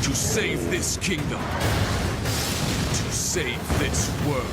to save this kingdom, to save this world.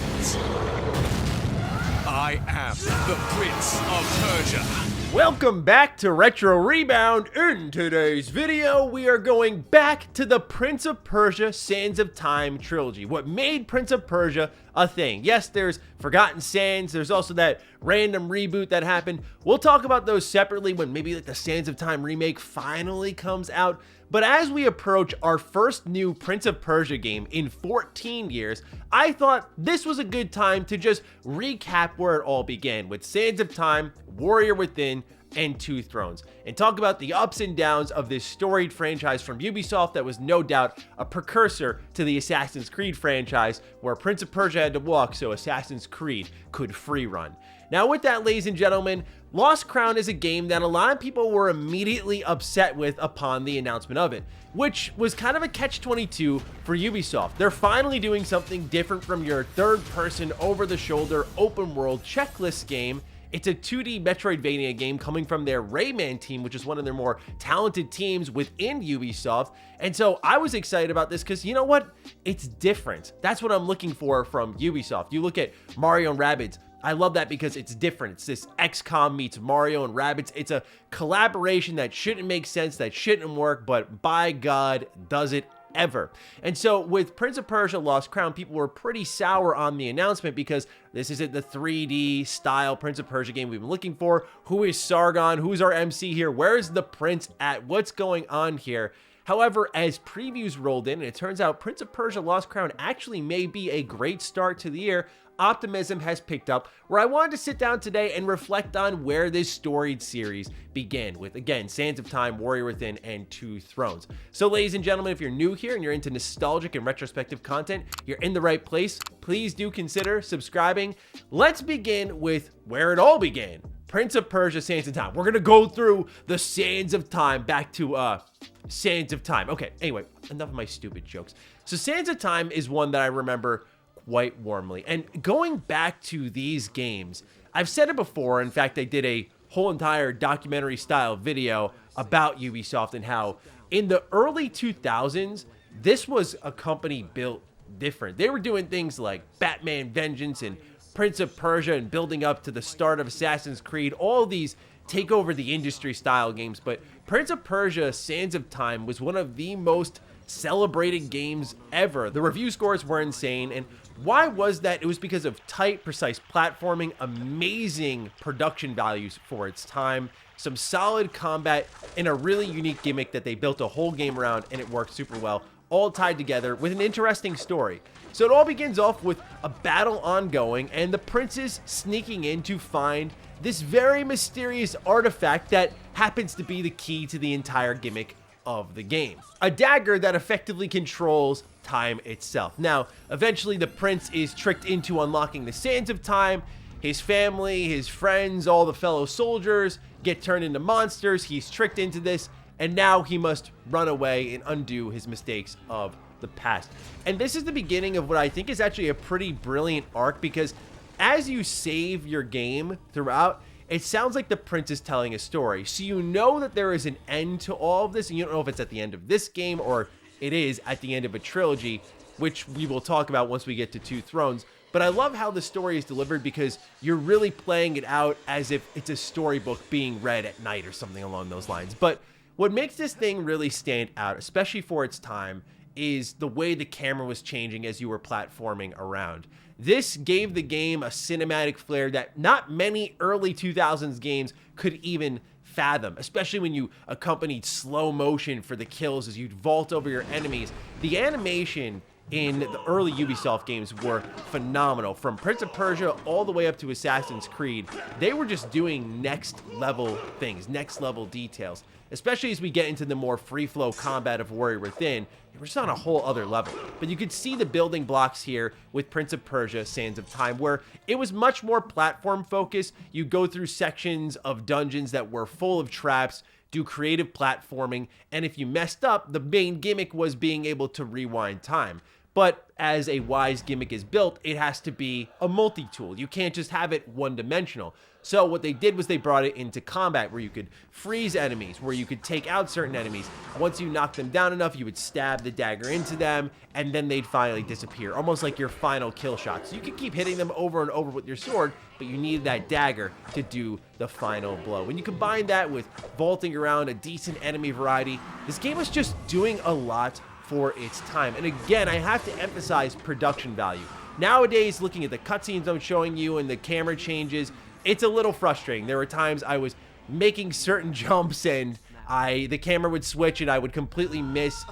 I am the Prince of Persia. Welcome back to Retro Rebound. In today's video, we are going back to the Prince of Persia Sands of Time trilogy. What made Prince of Persia a thing. Yes, there's Forgotten Sands. There's also that random reboot that happened. We'll talk about those separately when maybe like the Sands of Time remake finally comes out. But as we approach our first new Prince of Persia game in 14 years, I thought this was a good time to just recap where it all began with Sands of Time, Warrior Within, and Two Thrones, and talk about the ups and downs of this storied franchise from Ubisoft that was no doubt a precursor to the Assassin's Creed franchise, where Prince of Persia had to walk so Assassin's Creed could free run. Now with that, ladies and gentlemen, Lost Crown is a game that a lot of people were immediately upset with upon the announcement of it, which was kind of a catch-22 for Ubisoft. They're finally doing something different from your third-person, over-the-shoulder, open-world checklist game. It's a 2D Metroidvania game coming from their Rayman team, which is one of their more talented teams within Ubisoft. And so I was excited about this because, you know what? It's different. That's what I'm looking for from Ubisoft. You look at Mario and Rabbids. I love that because it's different. It's this XCOM meets Mario and Rabbids. It's a collaboration that shouldn't make sense, that shouldn't work, but by God, does it ever. And so with Prince of Persia Lost Crown, people were pretty sour on the announcement because this isn't the 3D style Prince of Persia game we've been looking for. Who is Sargon? Who's our MC here? Where's the prince at? What's going on here? However, as previews rolled in, and it turns out Prince of Persia Lost Crown actually may be a great start to the year, optimism has picked up, where I wanted to sit down today and reflect on where this storied series began with, again, Sands of Time, Warrior Within, and Two Thrones. So ladies and gentlemen, if you're new here and you're into nostalgic and retrospective content, you're in the right place. Please do consider subscribing. Let's begin with where it all began. Prince of Persia Sands of Time. We're gonna go through the Sands of Time back to Sands of Time. Okay, anyway, enough of my stupid jokes. So Sands of Time is one that I remember quite warmly. And going back to these games, I've said it before. In fact, I did a whole entire documentary style video about Ubisoft and how in the early 2000s, this was a company built different. They were doing things like Batman Vengeance and Prince of Persia and building up to the start of Assassin's Creed, all these take over the industry style games. But Prince of Persia Sands of Time was one of the most celebrated games ever. The review scores were insane. And why was that? It was because of tight, precise platforming, amazing production values for its time, some solid combat, and a really unique gimmick that they built a whole game around, and it worked super well, all tied together with an interesting story. So it all begins off with a battle ongoing and the princes sneaking in to find this very mysterious artifact that happens to be the key to the entire gimmick of the game. A dagger that effectively controls time itself. Now, eventually the prince is tricked into unlocking the Sands of Time. His family, his friends, all the fellow soldiers get turned into monsters. He's tricked into this, and now he must run away and undo his mistakes of the past. And this is the beginning of what I think is actually a pretty brilliant arc, because as you save your game throughout, it sounds like the prince is telling a story. So you know that there is an end to all of this, and you don't know if it's at the end of this game or it is at the end of a trilogy, which we will talk about once we get to Two Thrones. But I love how the story is delivered because you're really playing it out as if it's a storybook being read at night or something along those lines. But what makes this thing really stand out, especially for its time, is the way the camera was changing as you were platforming around. This gave the game a cinematic flair that not many early 2000s games could even fathom, especially when you accompanied slow motion for the kills as you'd vault over your enemies. The animation in the early Ubisoft games were phenomenal. From Prince of Persia all the way up to Assassin's Creed, they were just doing next level things, next level details. Especially as we get into the more free-flow combat of Warrior Within, we're just on a whole other level. But you could see the building blocks here with Prince of Persia Sands of Time, where it was much more platform focused. You go through sections of dungeons that were full of traps, do creative platforming, and if you messed up, the main gimmick was being able to rewind time. But as a wise gimmick is built, it has to be a multi-tool. You can't just have it one-dimensional. So what they did was they brought it into combat where you could freeze enemies, where you could take out certain enemies. Once you knock them down enough, you would stab the dagger into them, and then they'd finally disappear, almost like your final kill shot. So you could keep hitting them over and over with your sword, but you need that dagger to do the final blow. When you combine that with vaulting around, a decent enemy variety, this game was just doing a lot for its time. And again, I have to emphasize production value. Nowadays, looking at the cutscenes I'm showing you and the camera changes, it's a little frustrating. There were times I was making certain jumps and the camera would switch and I would completely miss.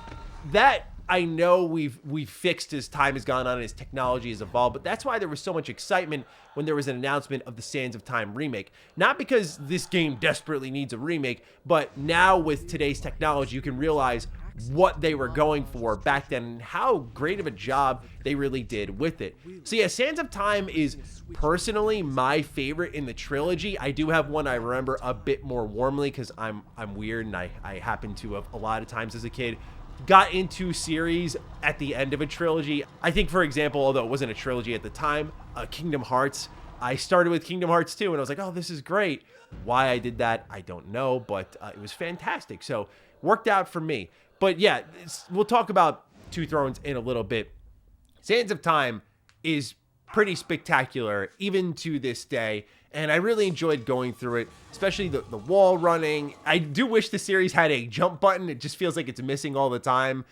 That I know we've fixed as time has gone on and as technology has evolved, but that's why there was so much excitement when there was an announcement of the Sands of Time remake. Not because this game desperately needs a remake, but now with today's technology, you can realize what they were going for back then and how great of a job they really did with it. So yeah, Sands of Time is personally my favorite in the trilogy. I do have one I remember a bit more warmly because I'm weird and I happen to have a lot of times as a kid got into series at the end of a trilogy. I think, for example, although it wasn't a trilogy at the time, Kingdom Hearts, I started with Kingdom Hearts 2 and I was like, oh, this is great. Why I did that, I don't know, but it was fantastic. So worked out for me. But yeah, we'll talk about Two Thrones in a little bit. Sands of Time is pretty spectacular, even to this day, and I really enjoyed going through it, especially the wall running. I do wish the series had a jump button. It just feels like it's missing all the time.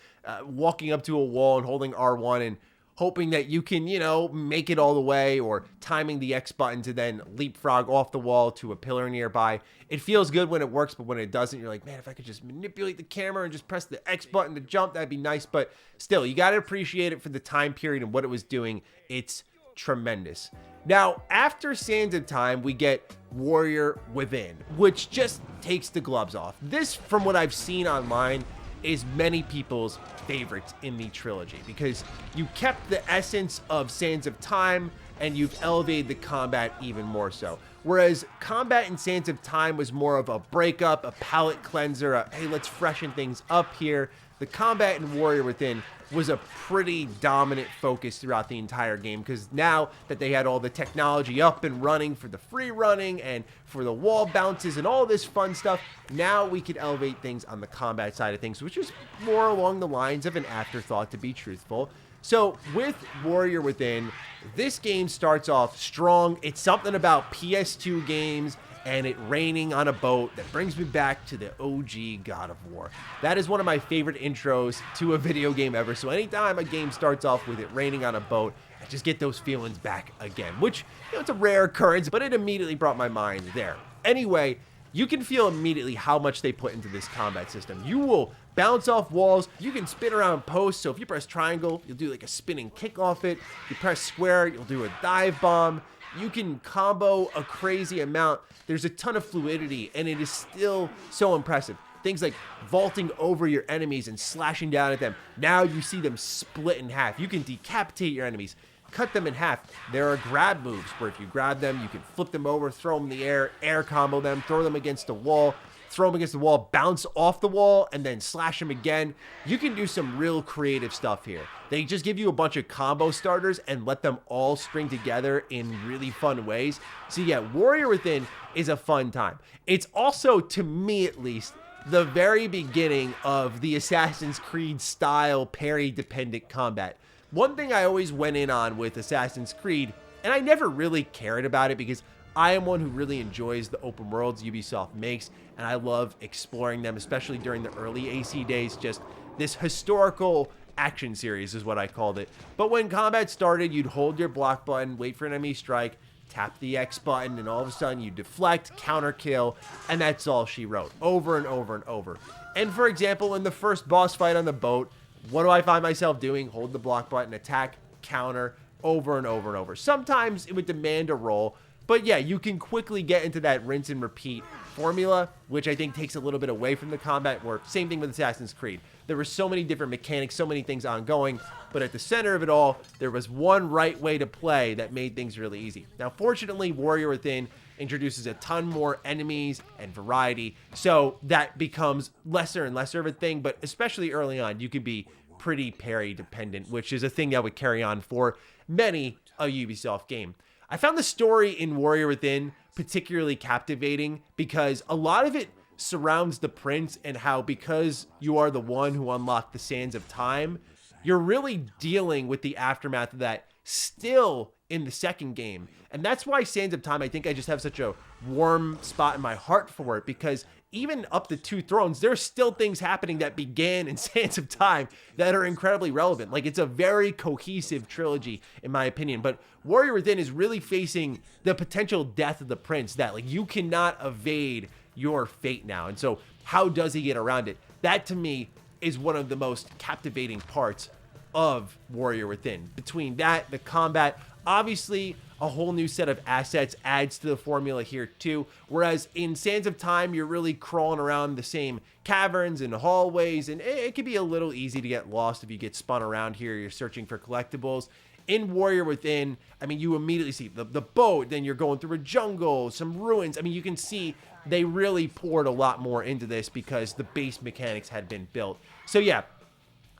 Walking up to a wall and holding R1 and hoping that you can, you know, make it all the way, or timing the X button to then leapfrog off the wall to a pillar nearby. It feels good when it works, but when it doesn't, you're like, man, if I could just manipulate the camera and just press the X button to jump, that'd be nice. But still, you got to appreciate it for the time period and what it was doing. It's tremendous. Now, after Sands of Time, we get Warrior Within, which just takes the gloves off. This, from what I've seen online, is many people's favorites in the trilogy because you kept the essence of Sands of Time and you've elevated the combat even more so. Whereas combat in Sands of Time was more of a breakup, a palate cleanser, hey, let's freshen things up here. The combat in Warrior Within was a pretty dominant focus throughout the entire game because now that they had all the technology up and running for the free running and for the wall bounces and all this fun stuff, now we could elevate things on the combat side of things, which is more along the lines of an afterthought, to be truthful. So with Warrior Within, this game starts off strong. It's something about PS2 games and it raining on a boat that brings me back to the OG God of War. That is one of my favorite intros to a video game ever. So anytime a game starts off with it raining on a boat, I just get those feelings back again, which, you know, it's a rare occurrence, but it immediately brought my mind there. Anyway, you can feel immediately how much they put into this combat system. You will bounce off walls. You can spin around posts. So if you press triangle, you'll do like a spinning kick off it. You press square, you'll do a dive bomb. You can combo a crazy amount. There's a ton of fluidity, and it is still so impressive. Things like vaulting over your enemies and slashing down at them. Now you see them split in half. You can decapitate your enemies, cut them in half. There are grab moves where if you grab them, you can flip them over, throw them in the air combo them, throw them against a wall, throw them against the wall, bounce off the wall, and then slash them again. You can do some real creative stuff here. They just give you a bunch of combo starters and let them all string together in really fun ways. So yeah, Warrior Within is a fun time. It's also, to me at least, the very beginning of the Assassin's Creed style parry-dependent combat. One thing I always went in on with Assassin's Creed, and I never really cared about it because I am one who really enjoys the open worlds Ubisoft makes, and I love exploring them, especially during the early AC days. Just this historical action series is what I called it. But when combat started, you'd hold your block button, wait for an enemy strike, tap the X button, and all of a sudden you deflect, counter kill, and that's all she wrote, over and over and over. And for example, in the first boss fight on the boat, what do I find myself doing? Hold the block button, attack, counter, over and over and over. Sometimes it would demand a roll, but yeah, you can quickly get into that rinse and repeat formula, which I think takes a little bit away from the combat work. Same thing with Assassin's Creed. There were so many different mechanics, so many things ongoing, but at the center of it all, there was one right way to play that made things really easy. Now, fortunately, Warrior Within introduces a ton more enemies and variety, so that becomes lesser and lesser of a thing, but especially early on, you can be pretty parry dependent, which is a thing that would carry on for many a Ubisoft game. I found the story in Warrior Within particularly captivating because a lot of it surrounds the prince and how, because you are the one who unlocked the Sands of Time, you're really dealing with the aftermath of that still in the second game. And that's why Sands of Time, I think I just have such a warm spot in my heart for it, because even up to Two Thrones, there's still things happening that began in Sands of Time that are incredibly relevant. Like, it's a very cohesive trilogy, in my opinion. But Warrior Within is really facing the potential death of the prince, that, like, you cannot evade your fate now. And so how does he get around it? That, to me, is one of the most captivating parts of Warrior Within. Between that, the combat, obviously a whole new set of assets adds to the formula here too. Whereas in Sands of Time, you're really crawling around the same caverns and hallways, and it can be a little easy to get lost if you get spun around here. You're searching for collectibles. In Warrior Within, I mean, you immediately see the boat, then you're going through a jungle, some ruins. I mean, you can see they really poured a lot more into this because the base mechanics had been built. So yeah,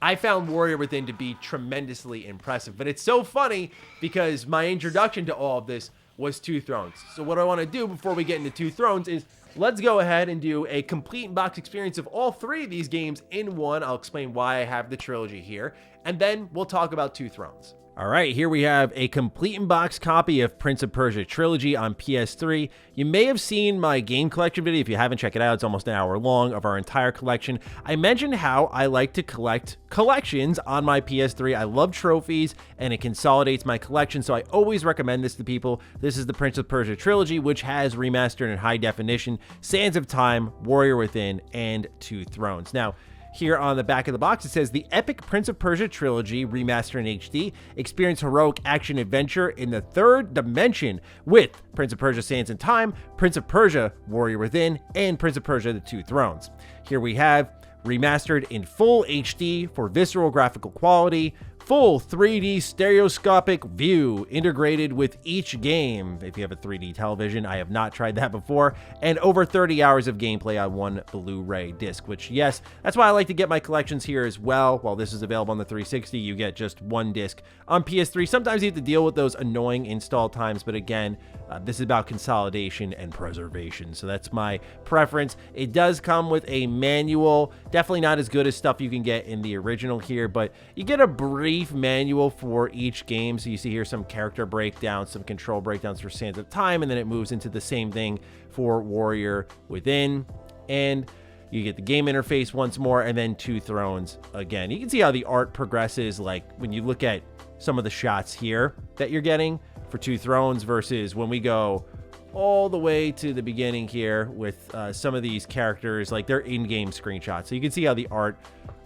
I found Warrior Within to be tremendously impressive. But it's so funny because my introduction to all of this was Two Thrones. So what I want to do before we get into Two Thrones is let's go ahead and do a complete in-box experience of all three of these games in one. I'll explain why I have the trilogy here, and then we'll talk about Two Thrones. All right, here we have a complete in-box copy of Prince of Persia Trilogy on PS3. You may have seen my game collection video. If you haven't, check it out. It's almost an hour long of our entire collection. I mentioned how I like to collect collections on my PS3. I love trophies, and it consolidates my collection, so I always recommend this to people. This is the Prince of Persia Trilogy, which has remastered in high definition Sands of Time, Warrior Within, and Two Thrones. Now, here on the back of the box, it says, the epic Prince of Persia trilogy, remastered in HD, experience heroic action adventure in the third dimension with Prince of Persia Sands in Time, Prince of Persia Warrior Within, and Prince of Persia The Two Thrones. Here we have remastered in full HD for visceral graphical quality, full 3D stereoscopic view integrated with each game. If you have a 3D television, I have not tried that before, and over 30 hours of gameplay on one Blu-ray disc, which, yes, that's why I like to get my collections here as well. While this is available on the 360, you get just one disc on PS3. Sometimes you have to deal with those annoying install times, but again, this is about consolidation and preservation, so that's my preference. It does come with a manual, definitely not as good as stuff you can get in the original here, but you get a brief manual for each game. So you see here some character breakdowns, some control breakdowns for Sands of Time, and then it moves into the same thing for Warrior Within, and you get the game interface once more, and then Two Thrones again. You can see how the art progresses, like when you look at some of the shots here that you're getting for Two Thrones versus when we go all the way to the beginning here with some of these characters, like their in-game screenshots. So you can see how the art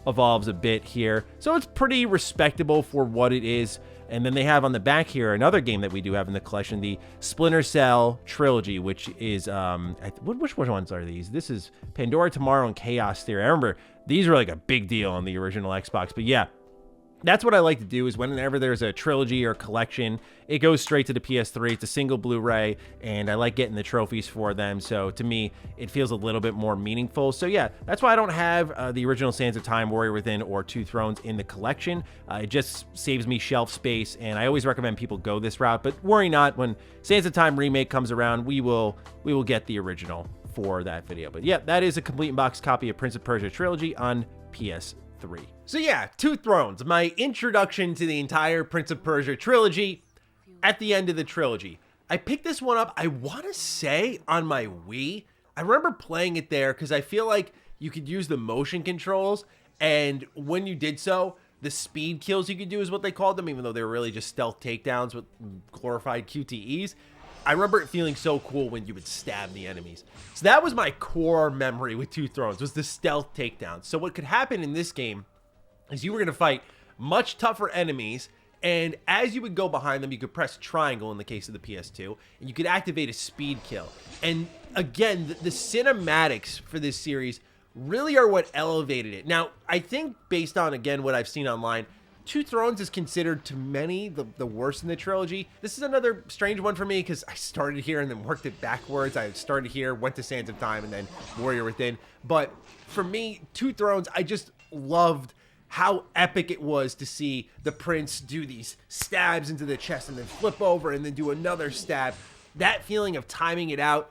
evolves a bit here. So it's pretty respectable for what it is. And then they have on the back here another game that we do have in the collection, the Splinter Cell Trilogy, which is, which ones are these? This is Pandora Tomorrow and Chaos Theory. I remember these were like a big deal on the original Xbox, but yeah. That's what I like to do, is whenever there's a trilogy or collection, it goes straight to the PS3. It's a single Blu-ray, and I like getting the trophies for them. So to me, it feels a little bit more meaningful. So yeah, that's why I don't have the original Sands of Time, Warrior Within, or Two Thrones in the collection. It just saves me shelf space, and I always recommend people go this route. But worry not, when Sands of Time Remake comes around, we will get the original for that video. But yeah, that is a complete in-box copy of Prince of Persia Trilogy on PS3. So yeah, Two Thrones, my introduction to the entire Prince of Persia trilogy at the end of the trilogy. I picked this one up, I want to say, on my Wii. I remember playing it there because I feel like you could use the motion controls, and when you did so, the speed kills you could do is what they called them, even though they were really just stealth takedowns with glorified QTEs. I remember it feeling so cool when you would stab the enemies. So that was my core memory with Two Thrones, was the stealth takedowns. So what could happen in this game is you were going to fight much tougher enemies, and as you would go behind them, you could press triangle in the case of the PS2, and you could activate a speed kill. And again, the cinematics for this series really are what elevated it. Now, I think based on, again, what I've seen online, Two Thrones is considered to many the worst in the trilogy. This is another strange one for me because I started here and then worked it backwards. I started here, went to Sands of Time, and then Warrior Within. But for me, Two Thrones, I just loved how epic it was to see the prince do these stabs into the chest and then flip over and then do another stab. That feeling of timing it out,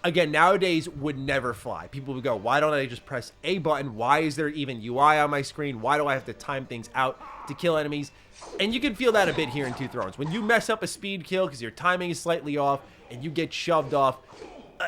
again, nowadays would never fly. People would go, why don't I just press a button? Why is there even UI on my screen? Why do I have to time things out to kill enemies? And you can feel that a bit here in Two Thrones. When you mess up a speed kill because your timing is slightly off and you get shoved off,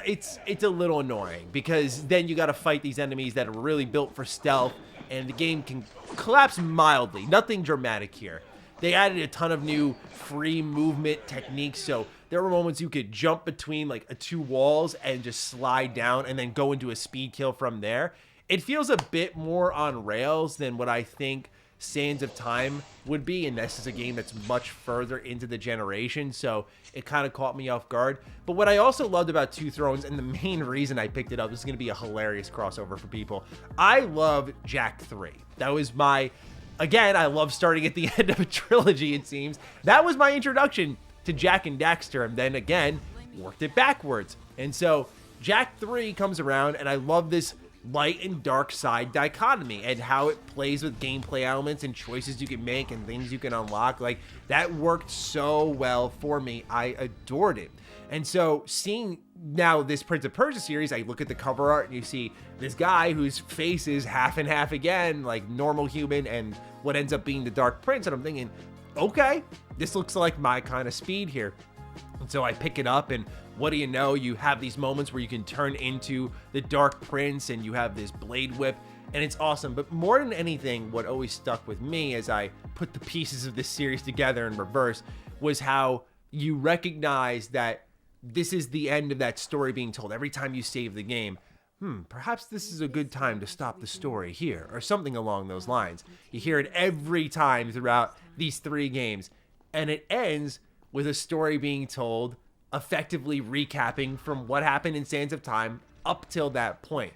it's a little annoying, because then you got to fight these enemies that are really built for stealth, and the game can collapse mildly. Nothing dramatic here. They added a ton of new free movement techniques, so there were moments you could jump between like two walls and just slide down and then go into a speed kill from there. It feels a bit more on rails than what I think Sands of Time would be, and this is a game that's much further into the generation, so it kind of caught me off guard. But what I also loved about Two Thrones, and the main reason I picked it up, this is going to be a hilarious crossover for people, I love Jack 3. That was my, again, I love starting at the end of a trilogy, it seems. That was my introduction to Jack and Daxter, and then again, worked it backwards. And so Jack 3 comes around, and I love this light and dark side dichotomy and how it plays with gameplay elements and choices you can make and things you can unlock. Like, that worked so well for me. I adored it. And so seeing now this Prince of Persia series, I look at the cover art and you see this guy whose face is half and half again, like normal human and what ends up being the Dark Prince. And I'm thinking, okay, this looks like my kind of speed here. And so I pick it up, and what do you know? You have these moments where you can turn into the Dark Prince, and you have this blade whip, and it's awesome. But more than anything, what always stuck with me as I put the pieces of this series together in reverse was how you recognize that this is the end of that story being told. Every time you save the game, perhaps this is a good time to stop the story here, or something along those lines. You hear it every time throughout these 3 games, and it ends with a story being told, effectively recapping from what happened in Sands of Time up till that point.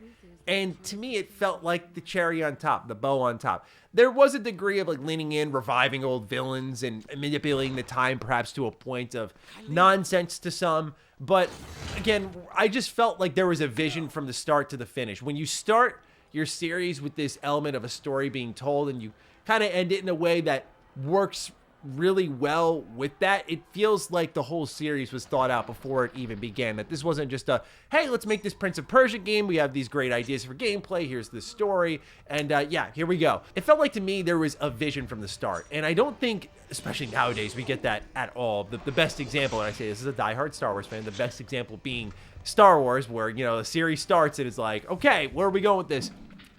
And to me, it felt like the cherry on top, the bow on top. There was a degree of like leaning in, reviving old villains, and manipulating the time perhaps to a point of nonsense to some. But again, I just felt like there was a vision from the start to the finish. When you start your series with this element of a story being told, and you kind of end it in a way that works really well with that, it feels like the whole series was thought out before it even began. That this wasn't just a, hey, let's make this Prince of Persia game, we have these great ideas for gameplay, here's the story, and yeah, here we go. It felt like to me there was a vision from the start, and I don't think, especially nowadays, we get that at all. The best example, and I say this is a diehard Star Wars fan, the best example being Star Wars, where, you know, the series starts and it's like, okay, where are we going with this?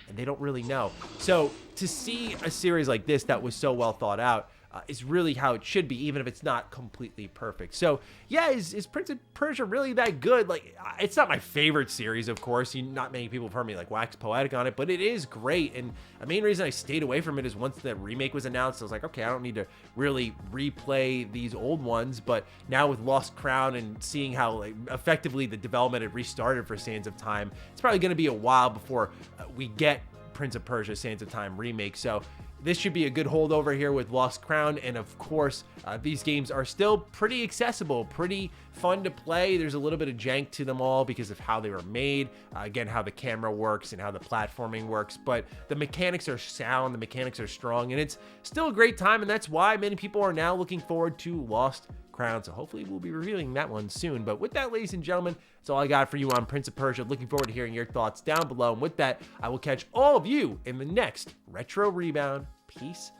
And they don't really know. So to see a series like this that was so well thought out is really how it should be, even if it's not completely perfect. So yeah, is Prince of Persia really that good? Like, it's not my favorite series, of course. Not many people have heard me like wax poetic on it, but it is great. And the main reason I stayed away from it is once the remake was announced, I was like, okay, I don't need to really replay these old ones. But now with Lost Crown and seeing how like, effectively the development had restarted for Sands of Time, it's probably going to be a while before we get Prince of Persia Sands of Time remake. So this should be a good holdover here with Lost Crown, and of course, these games are still pretty accessible, pretty fun to play. There's a little bit of jank to them all because of how they were made, again, how the camera works and how the platforming works, but the mechanics are sound, the mechanics are strong, and it's still a great time, and that's why many people are now looking forward to Lost Crown, so hopefully we'll be reviewing that one soon. But with that, ladies and gentlemen, that's all I got for you on Prince of Persia. Looking forward to hearing your thoughts down below, and with that, I will catch all of you in the next Retro Rebound. Peace